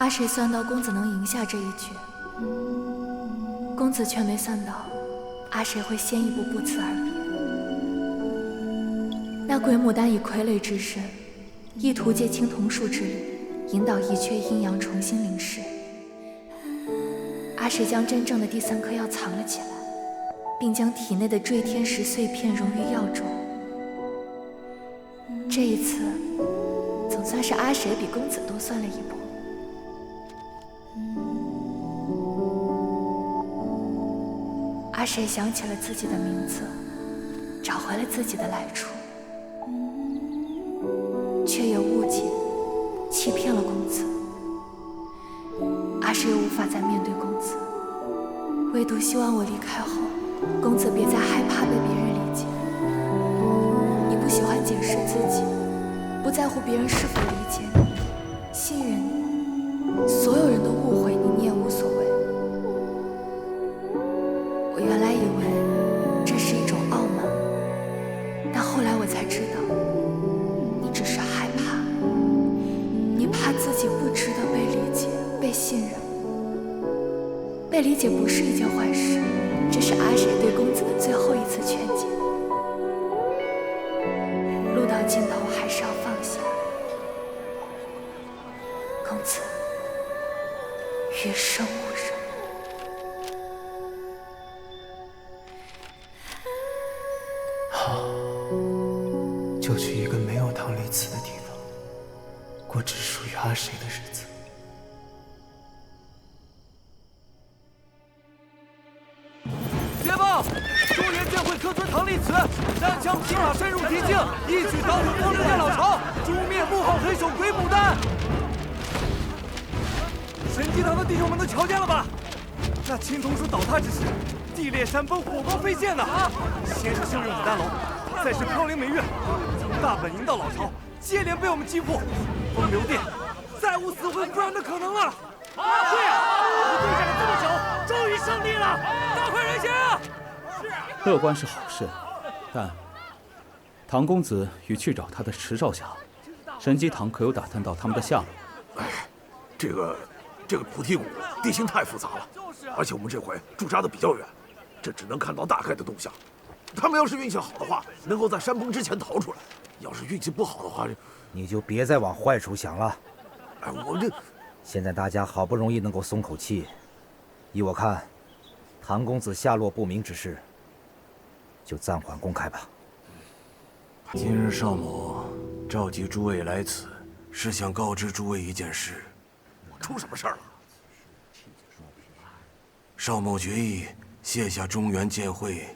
阿谁算到公子能赢下这一局，公子却没算到阿谁会先一步不辞而别。那鬼牡丹以傀儡之身，意图借青铜树之力引导一阙阴阳重新临世。阿谁将真正的第三颗药藏了起来，并将体内的坠天石碎片融于药中。这一次总算是阿谁比公子多算了一步。阿谁想起了自己的名字，找回了自己的来处，却也误解欺骗了公子。阿谁又无法再面对公子，唯独希望我离开后，公子别再害怕被别人理解。你不喜欢解释自己，不在乎别人是否理解你，信任你，所有人都误会你，你也无所谓。我原来以为这是一种傲慢，但后来我才知道，你只是害怕，你怕自己不值得被理解、被信任。被理解不是一件坏事，这是阿谁对公子的最后一次劝解。路到尽头还是要放下。公子，余生无人。好，就去一个没有唐离辞的地方，过只属于阿谁的日子。捷报！中原剑会科尊唐立慈单枪匹马深入敌境，一举捣毁风流殿老巢，诛灭幕后黑手鬼牡丹。神机堂的弟兄们都瞧见了吧？那青铜树倒塌之时，地裂山崩，火光飞溅呢！先是修筑牡丹楼，再是飘零梅院，从大本营到老巢，接连被我们击破。风流殿再无死灰复燃的可能了。对呀，我们对战了这么久，终于胜利了！大快人心啊！乐观是好事，但唐公子与去找他的池少侠，神机堂可有打探到他们的下落？哎，这个菩提谷地形太复杂了，而且我们这回驻扎的比较远，这只能看到大概的动向。他们要是运气好的话，能够在山崩之前逃出来；要是运气不好的话，你就别再往坏处想了。哎，我这现在大家好不容易能够松口气，依我看，唐公子下落不明之事，就暂缓公开吧。今日邵某召集诸位来此，是想告知诸位一件事。出什么事儿了？邵某决意卸下中原剑会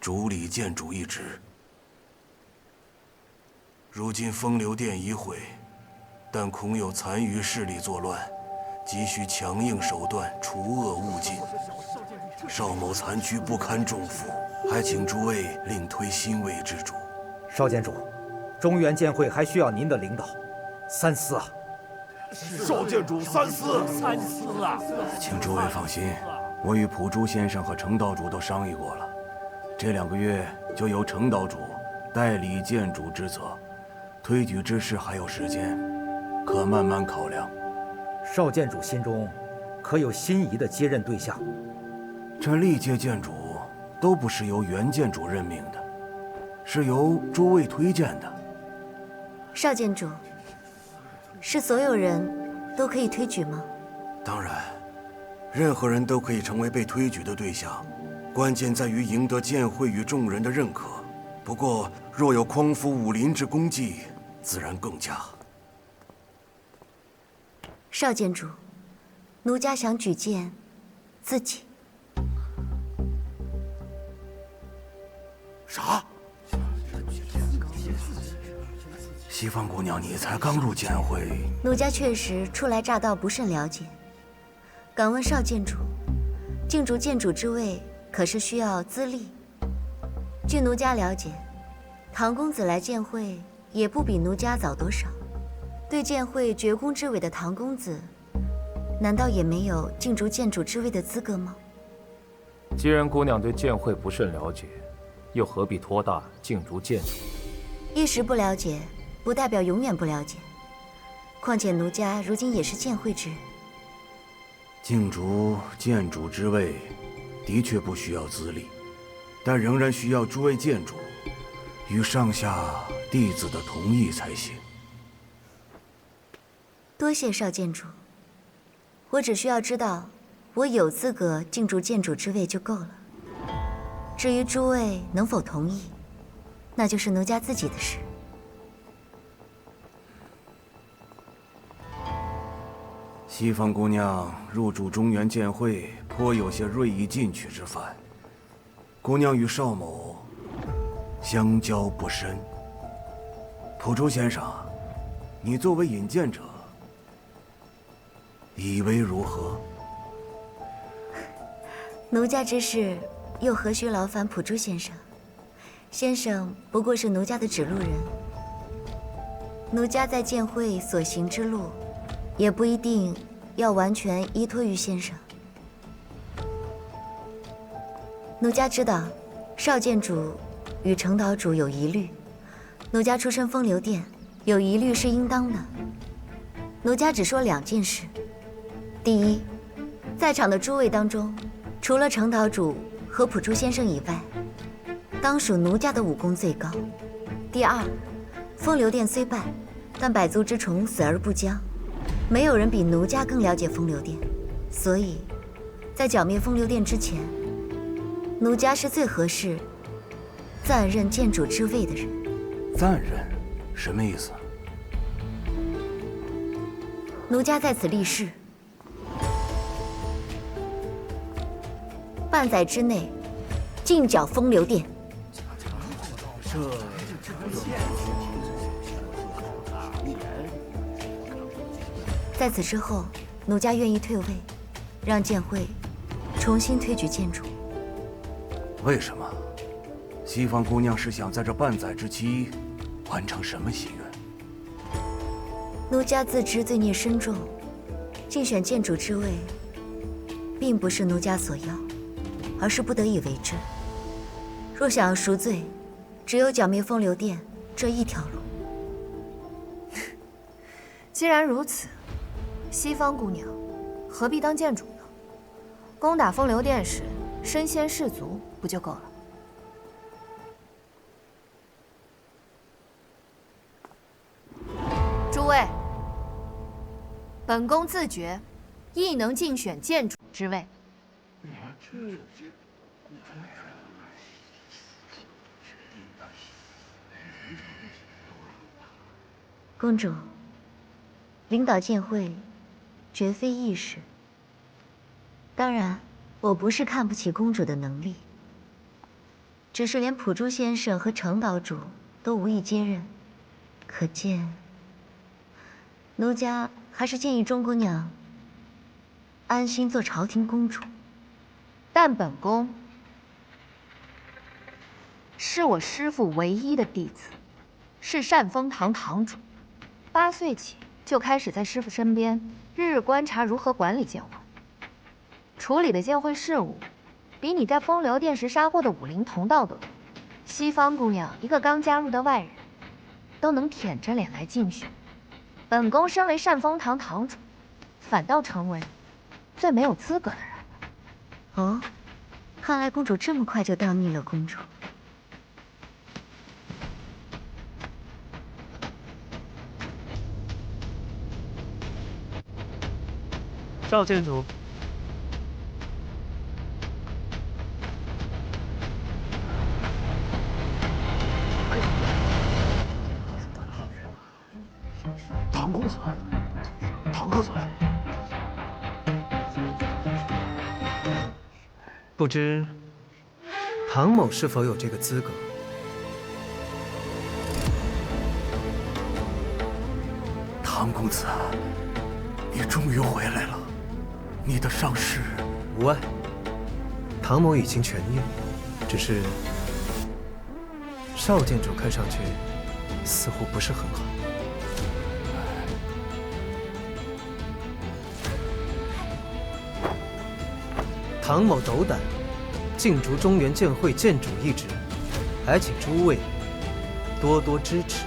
主理剑主一职。如今风流殿已毁，但恐有残余势力作乱，急需强硬手段除恶务尽。邵某残躯不堪重负，还请诸位另推新位之主。邵监主，中原剑会还需要您的领导，三思啊！邵监主三思啊！请诸位放心，我与普珠先生和程道主都商议过了，这2个月就由程道主代理剑主之责，推举之事还有时间，可慢慢考量。邵监主心中可有心仪的接任对象？这历届剑主都不是由原剑主任命的，是由诸位推荐的。邵监主，是所有人都可以推举吗？当然，任何人都可以成为被推举的对象，关键在于赢得剑会与众人的认可。不过，若有匡扶武林之功绩，自然更佳。邵监主，奴家想举荐自己。啥？西方姑娘，你才刚入剑会，奴家确实初来乍到，不甚了解。敢问邵监主，竞逐剑主之位，可是需要资历？据奴家了解，唐公子来剑会也不比奴家早多少。对剑会绝功之伟的唐公子，难道也没有竞逐剑主之位的资格吗？既然姑娘对剑会不甚了解，又何必托大竞逐剑主？一时不了解，不代表永远不了解。况且奴家如今也是剑会之人，竞逐建主之位，的确不需要资历，但仍然需要诸位建主与上下弟子的同意才行。多谢少建主，我只需要知道我有资格竞逐建主之位就够了。至于诸位能否同意，那就是奴家自己的事。西方姑娘入主中原剑会，颇有些锐意进取之范。姑娘与邵某相交不深。普竹先生，你作为引荐者，以为如何？奴家之事，又何须劳烦普珠先生？先生不过是奴家的指路人。奴家在剑会所行之路，也不一定要完全依托于先生。奴家知道，少建主与程岛主有疑虑，奴家出身风流殿，有疑虑是应当的。奴家只说2件事：第一，在场的诸位当中，除了程岛主和普珠先生以外，当属奴家的武功最高。第二，风流殿虽败，但百足之虫死而不僵，没有人比奴家更了解风流殿，所以，在剿灭风流殿之前，奴家是最合适暂任剑主之位的人。暂任？什么意思？奴家在此立誓，半载之内，尽剿风流殿。在此之后，奴家愿意退位，让剑会重新推举剑主。为什么？西方姑娘是想在这半载之期完成什么心愿？奴家自知罪孽深重，竞选剑主之位，并不是奴家所要，而是不得已为之。若想要赎罪，只有剿灭风流殿这一条路。既然如此，西方姑娘何必当剑主呢？攻打风流殿时，身先士卒不就够了？诸位，本宫自觉亦能竞选剑主之位。公主，领导剑会，绝非易事。当然，我不是看不起公主的能力，只是连普珠先生和程岛主都无意接任，可见，奴家还是建议钟姑娘安心做朝廷公主。但本宫是我师父唯一的弟子，是善丰堂堂主。8岁起就开始在师父身边，日日观察如何管理剑会，处理的剑会事务，比你在风流殿时杀获的武林同道德。西方姑娘一个刚加入的外人，都能舔着脸来竞选，本宫身为善丰堂堂主，反倒成为最没有资格的人。哦，看来公主这么快就当腻了公主。少剑主，唐公子，唐公子，不知唐某是否有这个资格？唐公子，你终于回来了。你的伤势无碍，唐某已经痊愈，只是少剑主看上去似乎不是很好。唐某斗胆竞逐中原剑会剑主一职，还请诸位多多支持。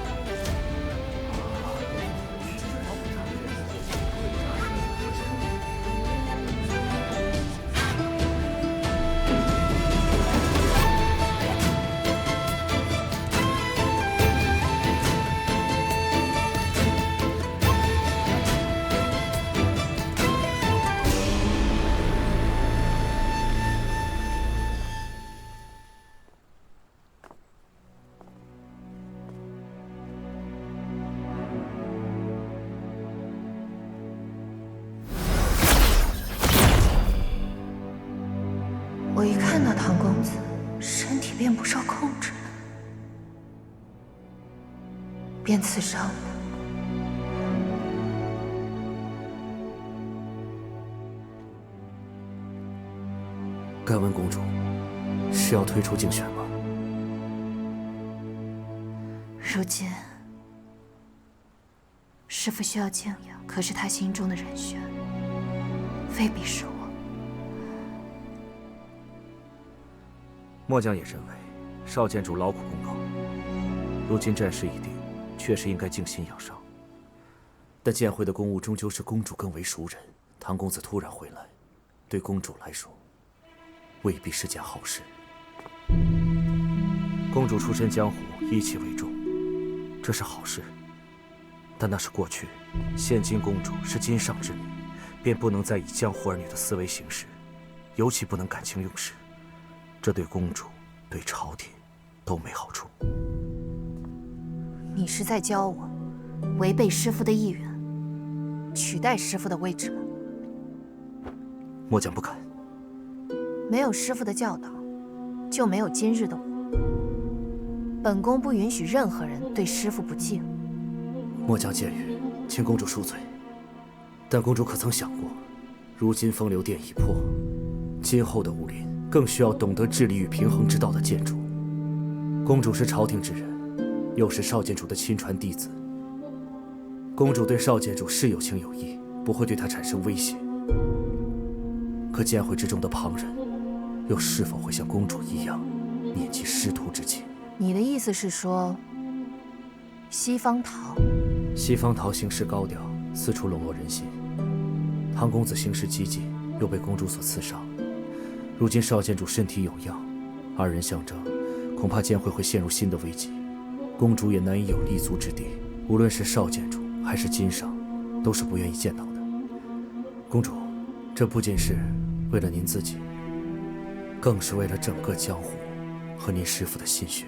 我一看到唐公子，身体便不受控制，便刺伤了。敢问公主，是要退出竞选吗？如今，师父需要静养，可是他心中的人选，未必是我。末将也认为，少建主劳苦功高，如今战事已定，确实应该静心养伤。但剑会的公务终究是公主更为熟人，唐公子突然回来，对公主来说，未必是件好事。公主出身江湖，义气为重，这是好事。但那是过去，现今公主是今上之女，便不能再以江湖儿女的思维行事，尤其不能感情用事。这对公主、对朝廷都没好处。你是在教我违背师父的意愿，取代师父的位置吗？末将不敢。没有师父的教导，就没有今日的我。本宫不允许任何人对师父不敬。末将见谕，请公主恕罪。但公主可曾想过，如今风流殿已破，今后的武林更需要懂得治理与平衡之道的建主。公主是朝廷之人，又是少监主的亲传弟子。公主对少监主是有情有义，不会对他产生威胁。可剑会之中的旁人，又是否会像公主一样念及师徒之情？你的意思是说，西方桃行事高调，四处笼络人心。唐公子行事激进，又被公主所刺伤。如今少监主身体有恙，二人相争，恐怕剑会陷入新的危机，公主也难以有立足之地。无论是少监主还是金上，都是不愿意见到的。公主，这不仅是为了您自己，更是为了整个江湖和您师父的心血。